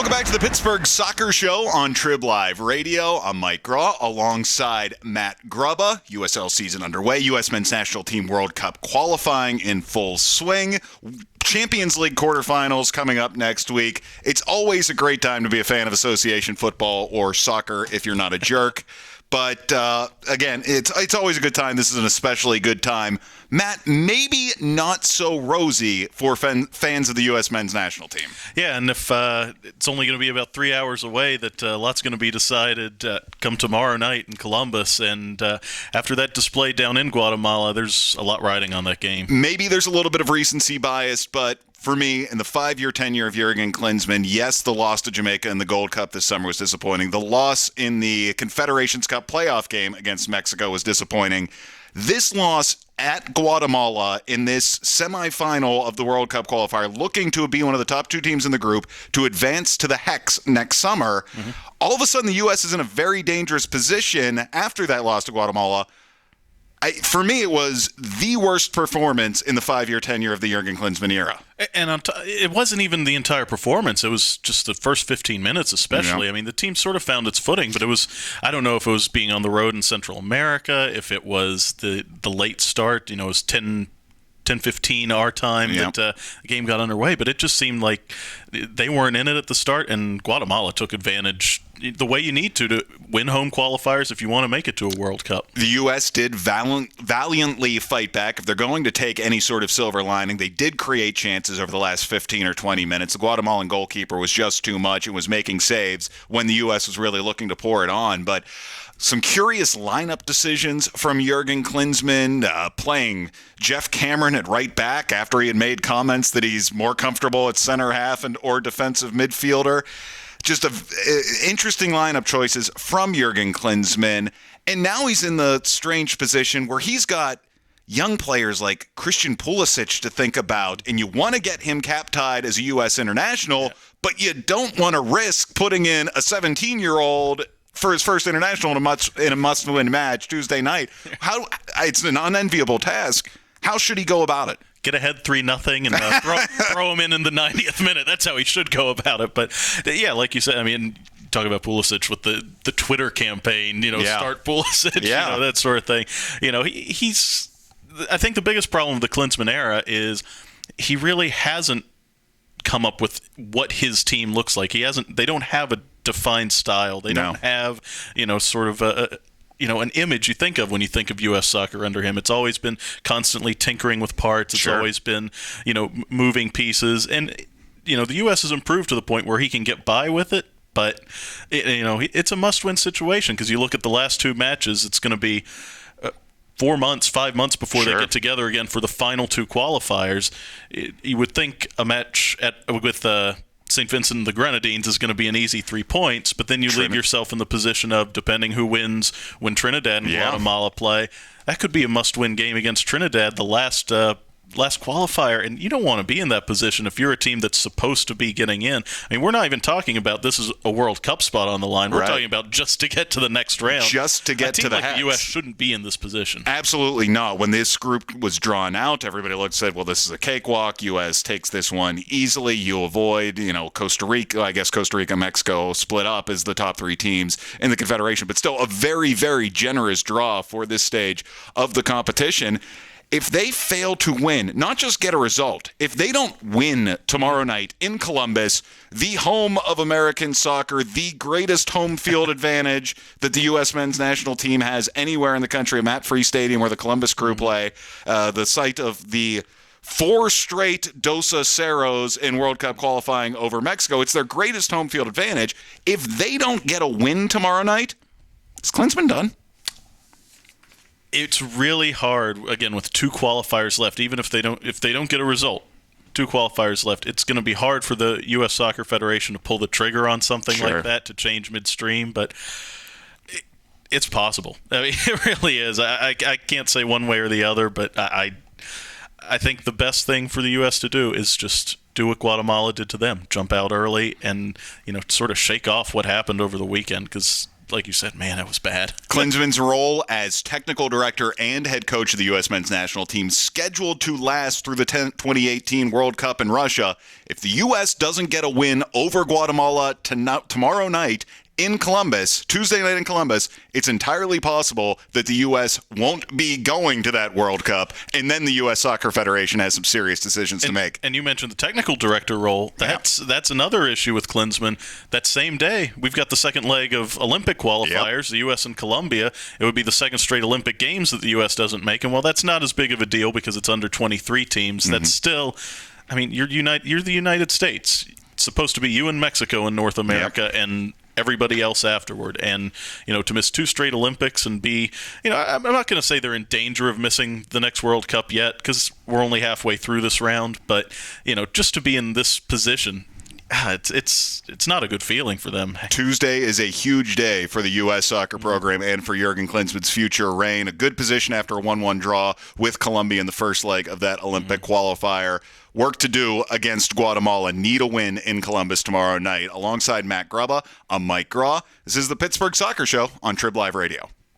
Welcome back to the Pittsburgh Soccer Show on TribLIVE Radio. I'm Mike Grau alongside Matt Grubba. USL season underway. U.S. Men's National Team World Cup qualifying in full swing. Champions League quarterfinals coming up next week. It's always a great time to be a fan of association football or soccer if you're not a jerk. But, again, it's always a good time. This is an especially good time. Matt, maybe not so rosy for fans of the U.S. men's national team. Yeah, and if it's only going to be about 3 hours away, that lots going to be decided come tomorrow night in Columbus. And after that display down in Guatemala, there's a lot riding on that game. Maybe there's a little bit of recency bias, but for me, in the 5-year tenure of Jurgen Klinsmann, yes, the loss to Jamaica in the Gold Cup this summer was disappointing. The loss in the Confederations Cup playoff game against Mexico was disappointing. This loss at Guatemala in this semifinal of the World Cup qualifier, looking to be one of the top two teams in the group to advance to the Hex next summer, all of a sudden the U.S. is in a very dangerous position after that loss to Guatemala. For me, it was the worst performance in the 5-year tenure of the Jurgen Klinsmann era. And it wasn't even the entire performance. It was just the first 15 minutes especially. Yeah. I mean, the team sort of found its footing, but it was, I don't know if it was being on the road in Central America, if it was the late start, it was 10:15 our time that the game got underway, but it just seemed like they weren't in it at the start, and Guatemala took advantage the way you need to win home qualifiers if you want to make it to a World Cup. The U.S. did valiantly fight back. If they're going to take any sort of silver lining, they did create chances over the last 15 or 20 minutes. The Guatemalan goalkeeper was just too much and was making saves when the U.S. was really looking to pour it on. But some curious lineup decisions from Jurgen Klinsmann, playing Jeff Cameron at right back after he had made comments that he's more comfortable at center half or defensive midfielder. Just interesting lineup choices from Jurgen Klinsmann. And now he's in the strange position where he's got young players like Christian Pulisic to think about, and you want to get him cap-tied as a U.S. international, but you don't want to risk putting in a 17-year-old for his first international in a must-win match Tuesday night. It's an unenviable task. How should he go about it? Get ahead 3-0 and throw him in the 90th minute. That's how he should go about it. But, yeah, like you said, I mean, talk about Pulisic with the Twitter campaign, start Pulisic, that sort of thing. He's – I think the biggest problem with the Klinsmann era is he really hasn't come up with what his team looks like. They don't have a defined style. They don't have, sort of an image you think of when you think of U.S. soccer under him. It's always been constantly tinkering with parts. It's always been, moving pieces. And, the U.S. has improved to the point where he can get by with it. But, it's a must-win situation because you look at the last two matches, it's going to be 5 months before they get together again for the final two qualifiers. You would think a match with St. Vincent and the Grenadines is going to be an easy 3 points, but then you leave yourself in the position of, depending who wins when Trinidad and Guatemala play, that could be a must-win game against Trinidad, the last qualifier, and you don't want to be in that position if you're a team that's supposed to be getting in. I mean, we're not even talking about this is a World Cup spot on the line. We're talking about just to get to the next round. Just to get to the Hex. The U.S. shouldn't be in this position. Absolutely not. When this group was drawn out, everybody looked and said, well, this is a cakewalk. U.S. takes this one easily. You avoid, Costa Rica. I guess Costa Rica and Mexico split up as the top three teams in the Confederation, but still a very, very generous draw for this stage of the competition. If they fail to win, not just get a result, if they don't win tomorrow night in Columbus, the home of American soccer, the greatest home field advantage that the U.S. men's national team has anywhere in the country, Matt Free Stadium where the Columbus Crew play, the site of the 4 straight Dos a Ceros in World Cup qualifying over Mexico, it's their greatest home field advantage. If they don't get a win tomorrow night, is Klinsmann done? It's really hard, again, with 2 qualifiers left, even if they don't get a result. 2 qualifiers left. It's going to be hard for the U.S. Soccer Federation to pull the trigger on something like that, to change midstream, but it's possible. I mean, it really is. I can't say one way or the other, but I think the best thing for the U.S. to do is just do what Guatemala did to them, jump out early and, sort of shake off what happened over the weekend, because like you said, man, that was bad. Klinsmann's role as technical director and head coach of the U.S. men's national team scheduled to last through the 2018 World Cup in Russia. If the U.S. doesn't get a win over Guatemala tomorrow night in Columbus, Tuesday night in Columbus, it's entirely possible that the U.S. won't be going to that World Cup, and then the U.S. Soccer Federation has some serious decisions to make. And you mentioned the technical director role. That's another issue with Klinsmann. That same day, we've got the second leg of Olympic qualifiers, the U.S. and Colombia. It would be the second straight Olympic Games that the U.S. doesn't make, and while that's not as big of a deal because it's under 23 teams, that's still, I mean, you're the United States. It's supposed to be you and Mexico in North America, and everybody else afterward. And, to miss 2 straight Olympics and be, I'm not going to say they're in danger of missing the next World Cup yet because we're only halfway through this round. But, just to be in this position, it's not a good feeling for them. Tuesday is a huge day for the U.S. soccer program and for Jurgen Klinsmann's future reign. A good position after a 1-1 draw with Colombia in the first leg of that Olympic qualifier. Work to do against Guatemala. Need a win in Columbus tomorrow night. Alongside Matt Grubba, I'm Mike Grau. This is the Pittsburgh Soccer Show on TribLIVE Radio.